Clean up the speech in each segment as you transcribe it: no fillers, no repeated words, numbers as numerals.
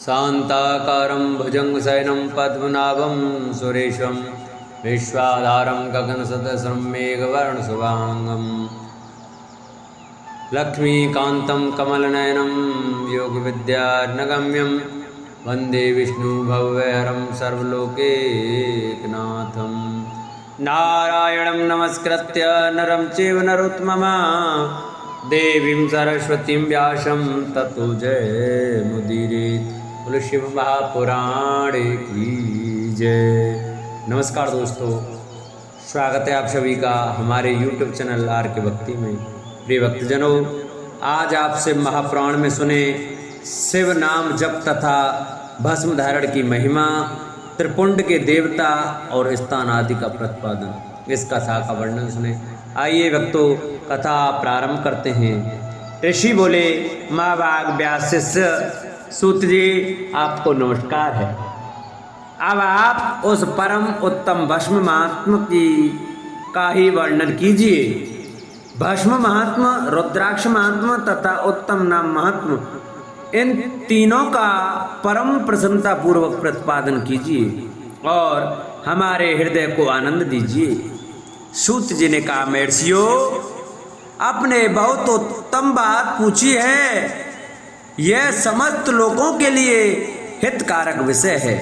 शान्ताकारं भुजङ्गशयनं पद्मनाभं सुरेशं विश्वाधारं गगनसदृशं मेघवर्णशुभाङ्गं लक्ष्मीकान्तं कमलनयनं योगविद्यार्णगम्यं वन्दे विष्णुभव्यहरं सर्वलोकैकनाथं। नारायणं नमस्कृत्य नरं चैव नरोत्तमं देवीं सरस्वतीं व्यासं ततो जयमुदीरयेत्। बोलो शिव महापुराण की जय। नमस्कार दोस्तों, स्वागत है आप सभी का हमारे YouTube चैनल आर के भक्ति में। प्रिय भक्तजनों, आज आपसे महापुराण में सुने शिव नाम जप तथा भस्म धारण की महिमा, त्रिपुंड के देवता और स्थान आदि का प्रतिपादन, इस कथा का वर्णन सुने। आइए भक्तों, कथा प्रारंभ करते हैं। ऋषि बोले, महाभाग व्यास शिष्य सूत जी, आपको नमस्कार है। अब आप उस परम उत्तम भस्म महात्म का ही वर्णन कीजिए। भस्म महात्म, रुद्राक्ष महात्म तथा उत्तम नाम महात्म, इन तीनों का परम प्रसन्नता पूर्वक प्रतिपादन कीजिए और हमारे हृदय को आनंद दीजिए। सूत जी ने कहा, महर्षियों, आपने बहुत उत्तम बात पूछी है। यह समस्त लोगों के लिए हितकारक विषय है।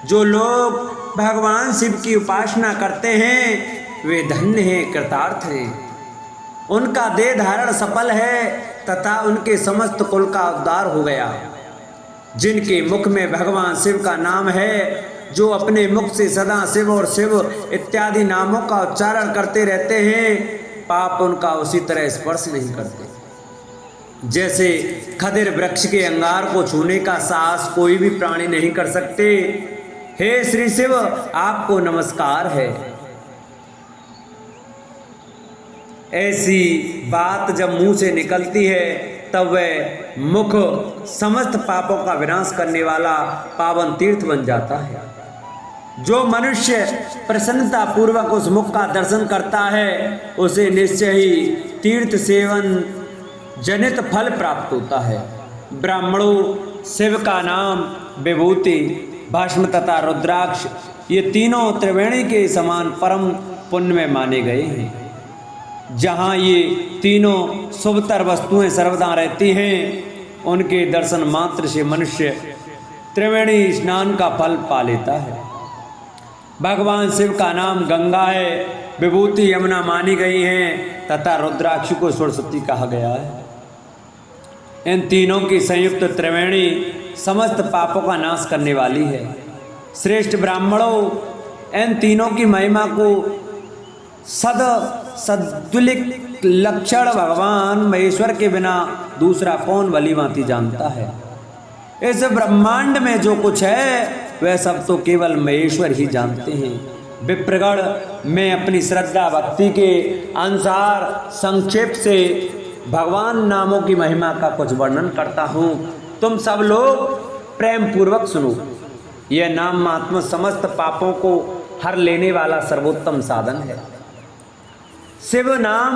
जो लोग भगवान शिव की उपासना करते हैं वे धन्य हैं, कृतार्थ हैं। उनका देह धारण सफल है तथा उनके समस्त कुल का उद्धार हो गया। जिनके मुख में भगवान शिव का नाम है, जो अपने मुख से सदा शिव और शिव इत्यादि नामों का उच्चारण करते रहते हैं, पाप उनका उसी तरह स्पर्श नहीं करते। जैसे खदिर वृक्ष के अंगार को छूने का साहस कोई भी प्राणी नहीं कर सकते। हे श्री शिव, आपको नमस्कार है। ऐसी बात जब मुंह से निकलती है तब वह मुख समस्त पापों का विनाश करने वाला पावन तीर्थ बन जाता है। जो मनुष्य प्रसन्नता पूर्वक उस मुख का दर्शन करता है, उसे निश्चय ही तीर्थ सेवन जनित फल प्राप्त होता है। ब्राह्मणों, शिव का नाम, विभूति, भस्म तथा रुद्राक्ष, ये तीनों त्रिवेणी के समान परम पुण्य में माने गए हैं। जहाँ ये तीनों शुभतर वस्तुएं सर्वदा रहती हैं, उनके दर्शन मात्र से मनुष्य त्रिवेणी स्नान का फल पा लेता है। भगवान शिव का नाम गंगा है, विभूति यमुना मानी गई हैं तथा रुद्राक्ष को सरस्वती कहा गया है। इन तीनों की संयुक्त त्रिवेणी समस्त पापों का नाश करने वाली है। श्रेष्ठ ब्राह्मणों, इन तीनों की महिमा को सदुलिक लक्षण भगवान महेश्वर के बिना दूसरा कौन भली भांति जानता है। इस ब्रह्मांड में जो कुछ है वह सब तो केवल महेश्वर ही जानते हैं। विप्रगण, मैं अपनी श्रद्धा भक्ति के अनुसार संक्षेप से भगवान नामों की महिमा का कुछ वर्णन करता हूँ। तुम सब लोग प्रेम पूर्वक सुनो। यह नाम महात्मा समस्त पापों को हर लेने वाला सर्वोत्तम साधन है। शिव नाम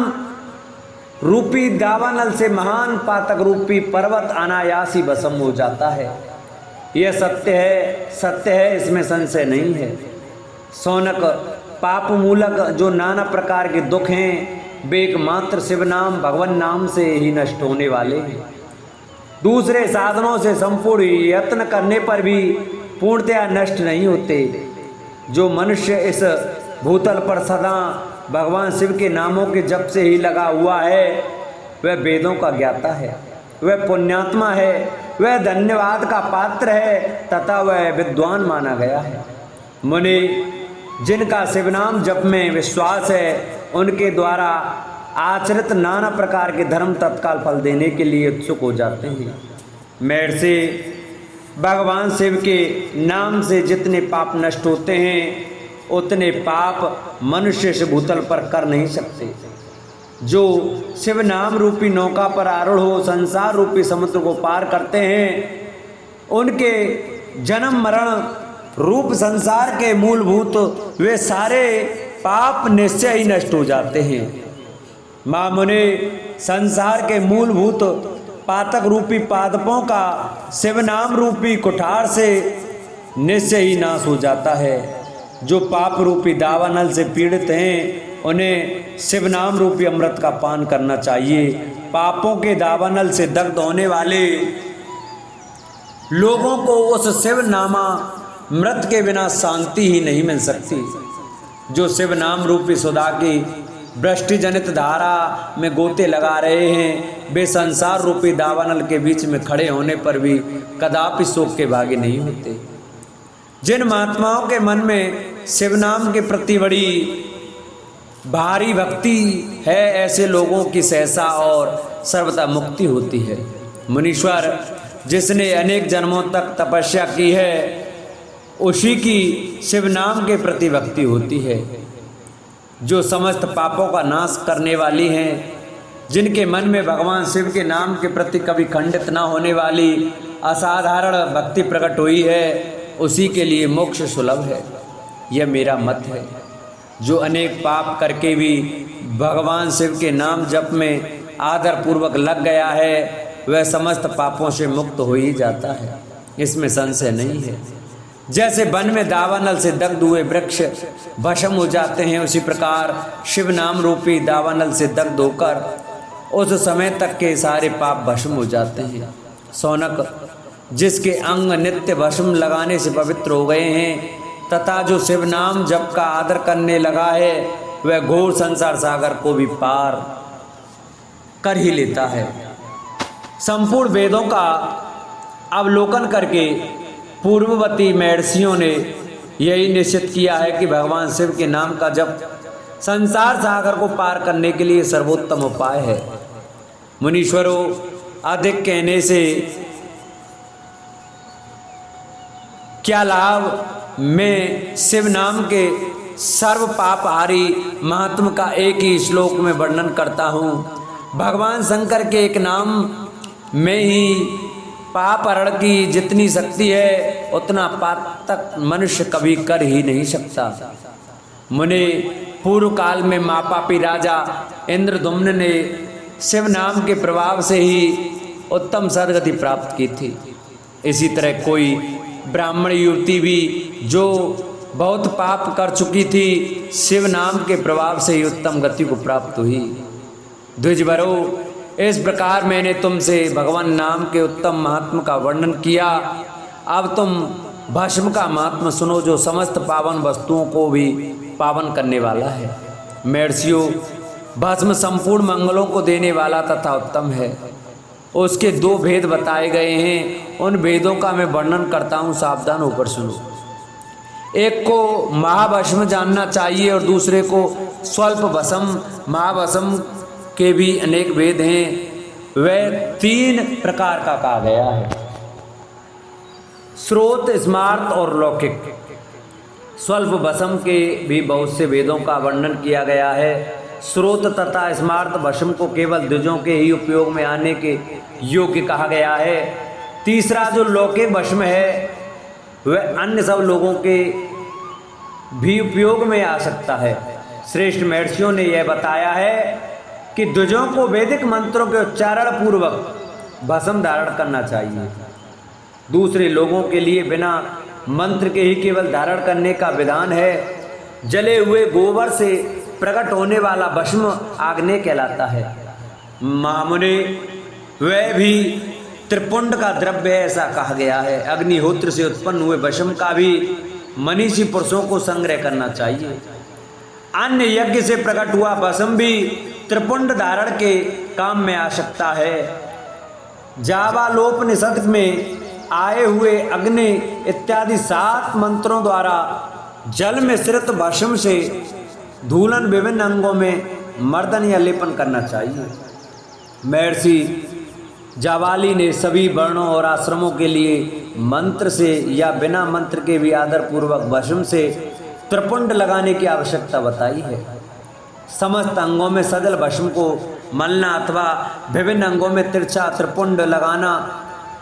रूपी दावानल से महान पातक रूपी पर्वत अनायास ही भस्म हो जाता है। यह सत्य है, इसमें संशय नहीं है। सौनक, पाप मूलक जो नाना प्रकार के दुख हैं, वे एकमात्र शिव नाम भगवान नाम से ही नष्ट होने वाले हैं। दूसरे साधनों से संपूर्ण यत्न करने पर भी पूर्णतया नष्ट नहीं होते। जो मनुष्य इस भूतल पर सदा भगवान शिव के नामों के जप से ही लगा हुआ है, वह वेदों का ज्ञाता है, वह पुण्यात्मा है, वह धन्यवाद का पात्र है तथा वह विद्वान माना गया है। मुनि, जिनका शिव नाम जप में विश्वास है, उनके द्वारा आचरित नाना प्रकार के धर्म तत्काल फल देने के लिए उत्सुक हो जाते हैं। महर्षि, भगवान शिव के नाम से जितने पाप नष्ट होते हैं, उतने पाप मनुष्य इस भूतल पर कर नहीं सकते। जो शिव नाम रूपी नौका पर आरूढ़ हो संसार रूपी समुद्र को पार करते हैं, उनके जन्म मरण रूप संसार के मूलभूत वे सारे पाप निश्चय ही नष्ट हो जाते हैं। मामुने, संसार के मूलभूत पातक रूपी पादपों का शिव नाम रूपी कुठार से निश्चय ही नाश हो जाता है। जो पाप रूपी दावानल से पीड़ित हैं उन्हें शिव नाम रूपी अमृत का पान करना चाहिए। पापों के दावानल से दग्ध होने वाले लोगों को उस शिव नामा मृत के बिना शांति ही नहीं मिल सकती। जो शिव नाम रूपी सुधा की वृष्टि जनित धारा में गोते लगा रहे हैं वे संसार रूपी दावानल के बीच में खड़े होने पर भी कदापि शोक के भागी नहीं होते। जिन महात्माओं के मन में शिव नाम के प्रति बड़ी भारी भक्ति है ऐसे लोगों की सहसा और सर्वथा मुक्ति होती है। मुनीश्वर जिसने अनेक जन्मों तक तपस्या की है उसी की शिव नाम के प्रति भक्ति होती है। जो समस्त पापों का नाश करने वाली हैं, जिनके मन में भगवान शिव के नाम के प्रति कभी खंडित न होने वाली असाधारण भक्ति प्रकट हुई है, उसी के लिए मोक्ष सुलभ है। यह मेरा मत है। जो अनेक पाप करके भी भगवान शिव के नाम जप में आदर पूर्वक लग गया है वह समस्त पापों से मुक्त हो ही जाता है, इसमें संशय नहीं है। जैसे वन में दावानल से दग्ध हुए वृक्ष भस्म हो जाते हैं, उसी प्रकार शिव नाम रूपी दावानल से दग्ध होकर उस समय तक के सारे पाप भस्म हो जाते हैं। सौनक जिसके अंग नित्य भस्म लगाने से पवित्र हो गए हैं तथा जो शिव नाम जप का आदर करने लगा है वह घोर संसार सागर को भी पार कर ही लेता है। संपूर्ण वेदों का अवलोकन करके पूर्ववर्ती महर्षियों ने यही निश्चित किया है कि भगवान शिव के नाम का जप संसार सागर को पार करने के लिए सर्वोत्तम उपाय है। मुनीश्वरों, अधिक कहने से क्या लाभ? मैं शिव नाम के सर्व पापहारी महात्म का एक ही श्लोक में वर्णन करता हूँ। भगवान शंकर के एक नाम में ही पाप हरण की जितनी शक्ति है उतना पातक मनुष्य कभी कर ही नहीं सकता। मुने पूर्व काल में मापापी राजा इंद्रदुम्न ने शिव नाम के प्रभाव से ही उत्तम सदगति प्राप्त की थी। इसी तरह कोई ब्राह्मण युवती भी जो बहुत पाप कर चुकी थी शिव नाम के प्रभाव से ही उत्तम गति को प्राप्त हुई। द्विजवरो, इस प्रकार मैंने तुमसे भगवान नाम के उत्तम महात्म का वर्णन किया। अब तुम भस्म का महात्म सुनो जो समस्त पावन वस्तुओं को भी पावन करने वाला है। महर्षियों, भस्म संपूर्ण मंगलों को देने वाला तथा उत्तम है। उसके दो भेद बताए गए हैं, उन भेदों का मैं वर्णन करता हूँ, सावधान होकर सुनो। एक को महाभस्म जानना चाहिए और दूसरे को स्वल्प भस्म। महाभस्म के भी अनेक भेद हैं, वह 3 प्रकार का कहा गया है: स्रोत, स्मार्त और लौकिक। स्वल्प भस्म के भी बहुत से वेदों का वर्णन किया गया है। स्रोत तथा स्मार्त भस्म को केवल द्विजों के ही उपयोग में आने के योग्य कहा गया है। तीसरा जो लौकिक भस्म है वह अन्य सब लोगों के भी उपयोग में आ सकता है। श्रेष्ठ महर्षियों ने यह बताया है कि द्विजों को वैदिक मंत्रों के उच्चारण पूर्वक भस्म धारण करना चाहिए। दूसरे लोगों के लिए बिना मंत्र के ही केवल धारण करने का विधान है। जले हुए गोबर से प्रकट होने वाला भस्म आग्नेय कहलाता है। महामुने, वह भी त्रिपुंड का द्रव्य है, ऐसा कहा गया है। अग्निहोत्र से उत्पन्न हुए भस्म का भी मनीषी पुरुषों को संग्रह करना चाहिए। अन्य यज्ञ से प्रकट हुआ भस्म भी त्रिपुंड धारण के काम में आ सकता है। जावालोपनिषद में आए हुए अग्नि इत्यादि 7 मंत्रों द्वारा जल में श्रित भस्म से धूलन विभिन्न अंगों में मर्दन या लेपन करना चाहिए। महर्षि जावाली ने सभी वर्णों और आश्रमों के लिए मंत्र से या बिना मंत्र के भी आदर पूर्वक भस्म से त्रिपुंड लगाने की आवश्यकता बताई है। समस्त अंगों में सजल भस्म को मलना अथवा विभिन्न अंगों में तिरछा त्रिपुंड लगाना,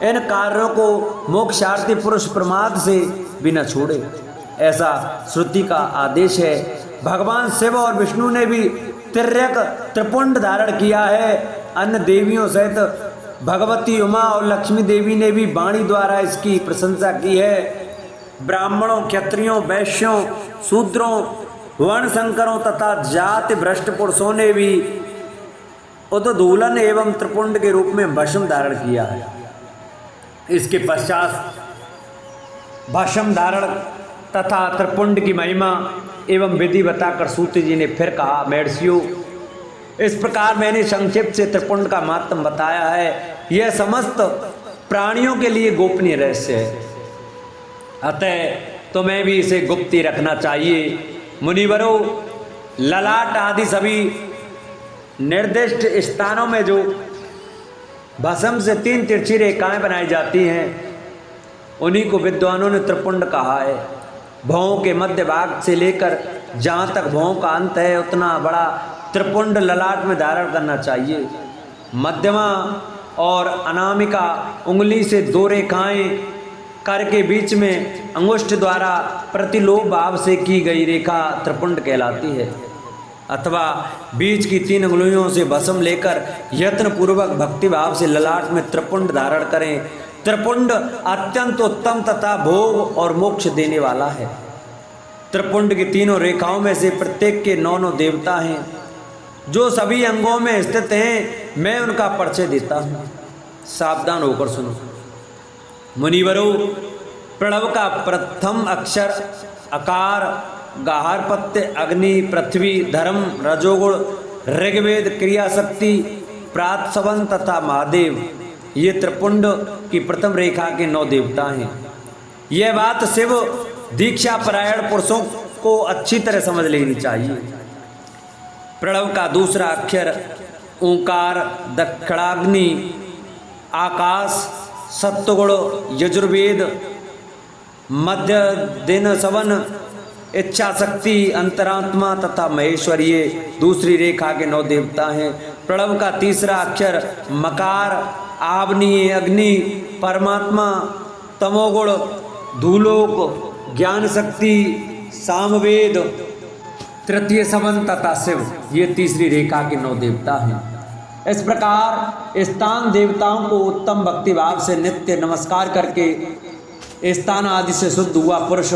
इन कार्यों को मोक्षार्थी पुरुष प्रमाद से भी न छोड़े, ऐसा श्रुति का आदेश है। भगवान शिव और विष्णु ने भी तिर्यक त्रिपुंड धारण किया है। अन्य देवियों सहित भगवती उमा और लक्ष्मी देवी ने भी वाणी द्वारा इसकी प्रशंसा की है। ब्राह्मणों, क्षत्रियों, वैश्यों, शूद्रों, वर्ण संकरों तथा जाति भ्रष्ट पुरुषों ने भी उद्दूलन एवं त्रिपुंड के रूप में भस्म धारण किया है। इसके पश्चात भस्म धारण तथा त्रिपुंड की महिमा एवं विधि बताकर सूत जी ने फिर कहा, महर्षियों, इस प्रकार मैंने संक्षेप से त्रिपुंड का महत्व बताया है। यह समस्त प्राणियों के लिए गोपनीय रहस्य है, अतः तुम्हें भी इसे गुप्त ही रखना चाहिए। मुनिवरों, ललाट आदि सभी निर्दिष्ट स्थानों में जो भस्म से 3 तिरछी रेखाएं बनाई जाती हैं, उन्हीं को विद्वानों ने त्रिपुंड कहा है। भौं के मध्य भाग से लेकर जहाँ तक भौं का अंत है, उतना बड़ा त्रिपुंड ललाट में धारण करना चाहिए। मध्यमा और अनामिका उंगली से 2 रेखाएं करके बीच में अंगुष्ठ द्वारा प्रतिलोभ भाव से की गई रेखा त्रिपुंड कहलाती है। अथवा बीच की 3 उंगलियों से भस्म लेकर यत्न पूर्वक भक्ति भाव से ललाट में त्रिपुंड धारण करें। त्रिपुंड अत्यंत उत्तम तथा भोग और मोक्ष देने वाला है। त्रिपुंड की 3 रेखाओं में से प्रत्येक के 9 देवता हैं, जो सभी अंगों में स्थित हैं। मैं उनका परिचय देता हूँ, सावधान होकर सुनो। मुनिवरों, प्रणव का प्रथम अक्षर अकार, गाहार पत्य, अग्नि, पृथ्वी, धर्म, रजोगुण, ऋग्वेद, क्रिया शक्ति, प्रातसवन तथा महादेव, ये त्रिपुंड की प्रथम रेखा के 9 देवता हैं। यह बात शिव दीक्षा परायण पुरुषों को अच्छी तरह समझ लेनी चाहिए। प्रणव का दूसरा अक्षर ओंकार, दक्षिणाग्नि, आकाश, सत्वगुण, यजुर्वेद, मध्य दिन सवन, इच्छा शक्ति, अंतरात्मा तथा महेश्वर, ये दूसरी रेखा के 9 देवता हैं। प्रणव का तीसरा अक्षर मकार, आवनीय, अग्नि, परमात्मा, तमोगुण, धूलोक, ज्ञान शक्ति, सामवेद, तृतीय सवन तथा शिव, ये तीसरी रेखा के 9 देवता हैं। इस प्रकार स्थान देवताओं को उत्तम भक्ति भाव से नित्य नमस्कार करके स्थान आदि से शुद्ध हुआ पुरुष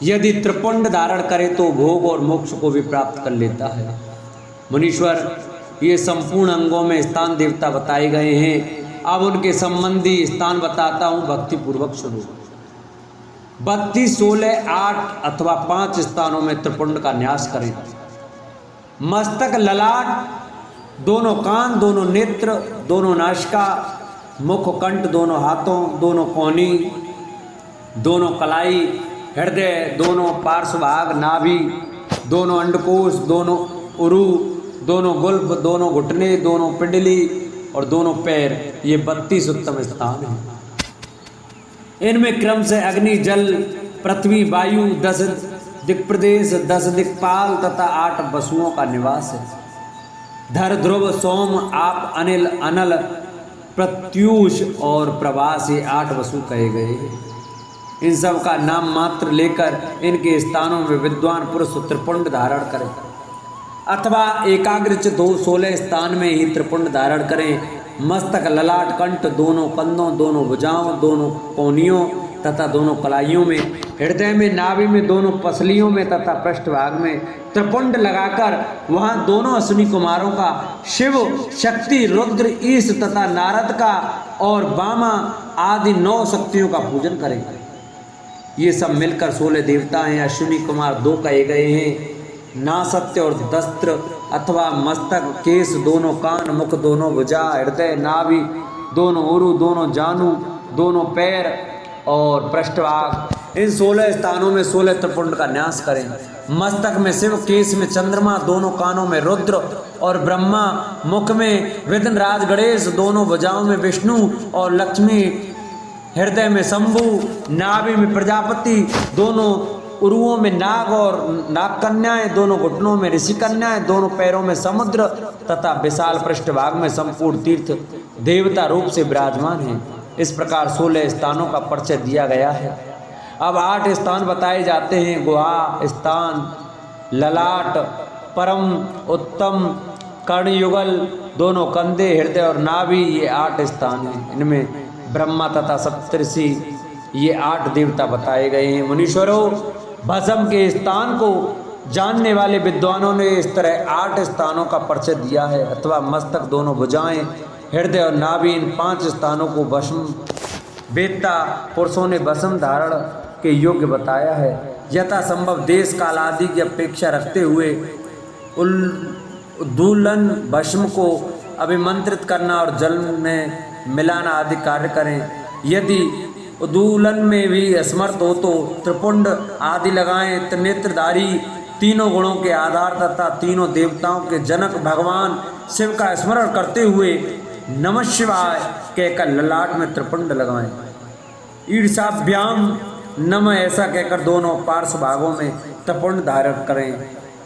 यदि त्रिपुंड धारण करे तो भोग और मोक्ष को भी प्राप्त कर लेता है। मुनीश्वर, ये संपूर्ण अंगों में स्थान देवता बताए गए हैं। अब उनके संबंधी स्थान बताता हूँ, भक्ति पूर्वक सुनो। 32, 16, 8 अथवा 5 स्थानों में त्रिपुंड का न्यास करें। मस्तक, ललाट, दोनों कान, दोनों नेत्र, दोनों नासिका, मुख, कंठ, दोनों हाथों, दोनों कोहनी, दोनों कलाई, हृदय, दोनों पार्श्वभाग, नाभि, दोनों अंडकोश, दोनों उरु, दोनों गुल्फ, दोनों घुटने, दोनों पिंडली और दोनों पैर, ये 32 उत्तम स्थान हैं। इनमें क्रम से अग्नि, जल, पृथ्वी, वायु, 10 दिक्प्रदेश, 10 दिक्पाल तथा 8 वसुओं का निवास है। धर, ध्रुव, सोम, आप, अनिल, अनल, प्रत्यूष और प्रभास, ये 8 वसु कहे गए हैं। इन सब का नाम मात्र लेकर इनके स्थानों में विद्वान पुरुष त्रिपुंड धारण करें अथवा एकाग्रचित हो 16 स्थान में ही त्रिपुंड धारण करें। मस्तक, ललाट, कंठ, दोनों कंधों, दोनों भुजाओं, दोनों कोहनियों तथा दोनों कलाइयों में, हृदय में, नाभि में, दोनों पसलियों में तथा पृष्ठभाग में त्रिपुंड लगाकर वहाँ दोनों अश्विनी कुमारों का, शिव, शक्ति, रुद्र, ईश तथा नारद का और वामा आदि 9 शक्तियों का पूजन करेंगे। ये सब मिलकर 16 देवता हैं। अश्विनी कुमार 2 कहे गए हैं, नासत्य और दस्त्र अथवा मस्तक, केश, दोनों कान, मुख, दोनों भुजा, हृदय, नाभि, दोनों उरु, दोनों जानू, दोनों पैर और पृष्ठभाग, इन 16 स्थानों में 16 त्रिपुंड का न्यास करें। मस्तक में शिव, केश में चंद्रमा, दोनों कानों में रुद्र और ब्रह्मा, मुख में विघ्नराज गणेश, दोनों भुजाओं में विष्णु और लक्ष्मी, हृदय में शंभु, नाभि में प्रजापति, दोनों उरुओं में नाग और नाग कन्याएं, दोनों घुटनों में ऋषि कन्याएं, दोनों पैरों में समुद्र तथा विशाल पृष्ठभाग में संपूर्ण तीर्थ देवता रूप से विराजमान हैं। इस प्रकार 16 स्थानों का परिचय दिया गया है। अब 8 स्थान बताए जाते हैं। गुहा स्थान, ललाट, परम उत्तम, कर्णयुगल, दोनों कंधे, हृदय और नाभि, ये 8 स्थान हैं। इनमें ब्रह्मा तथा सप्तऋषि ये 8 देवता बताए गए हैं। मुनीश्वरों, भस्म के स्थान को जानने वाले विद्वानों ने इस तरह 8 स्थानों का परिचय दिया है, अथवा मस्तक, दोनों भुजाएं, हृदय और नाभि, इन 5 स्थानों को भस्म वेत्ता पुरुषों ने भस्म धारण के योग्य बताया है। यथा संभव देश काल आदि की अपेक्षा रखते हुए उद्दूलन भस्म को अभिमंत्रित करना और जल में मिलाना आदि कार्य करें। यदि उद्दूलन में भी असमर्थ हो तो त्रिपुंड आदि लगाएं। त्रिनेत्रधारी तीनों गुणों के आधार तथा तीनों देवताओं के जनक भगवान शिव का स्मरण करते हुए नमः शिवाय कहकर ललाट में त्रिपुंड लगाएं। ईर्षाभ्याम नमः ऐसा कहकर दोनों पार्श्व भागों में त्रिपुंड धारण करें।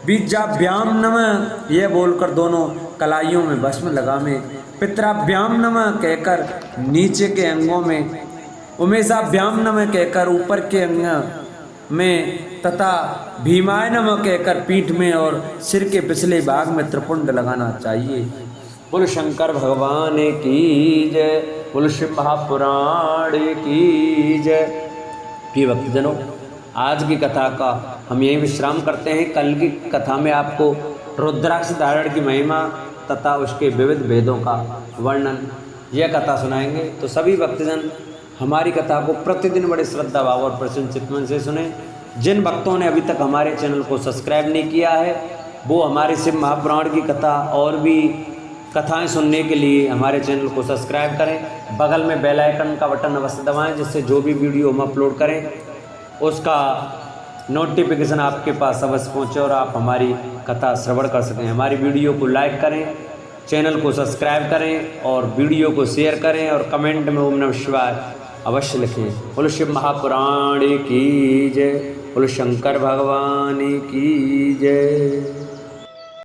बीजाभ्याम नमः यह बोलकर दोनों कलाइयों में भस्म लगावें। पितराभ्याम नमः कहकर नीचे के अंगों में, उमेशाभ्याम नमः कहकर ऊपर के अंग में तथा भीमाय नमः कहकर पीठ में और सिर के पिछले भाग में त्रिपुंड लगाना चाहिए। बोल शंकर भगवान की जय, बोल शिव महापुराण की जय। प्रिय भक्तजनों, आज की कथा का हम यही विश्राम करते हैं। कल की कथा में आपको रुद्राक्ष धारण की महिमा तथा उसके विविध भेदों का वर्णन यह कथा सुनाएंगे। तो सभी भक्तजन हमारी कथा को प्रतिदिन बड़े श्रद्धा भाव और प्रसन्न चित्तमन से सुने। जिन भक्तों ने अभी तक हमारे चैनल को सब्सक्राइब नहीं किया है वो हमारे शिव महापुराण की कथा और भी कथाएं सुनने के लिए हमारे चैनल को सब्सक्राइब करें। बगल में बेल आइकन का बटन अवश्य दबाएं, जिससे जो भी वीडियो हम अपलोड करें उसका नोटिफिकेशन आपके पास अवश्य पहुँचे और आप हमारी कथा श्रवण कर सकें। हमारी वीडियो को लाइक करें, चैनल को सब्सक्राइब करें और वीडियो को शेयर करें और कमेंट में ओम नमः शिवाय अवश्य लिखें। बोलो शिव महापुराण की जय, बोलो शंकर भगवान की जय।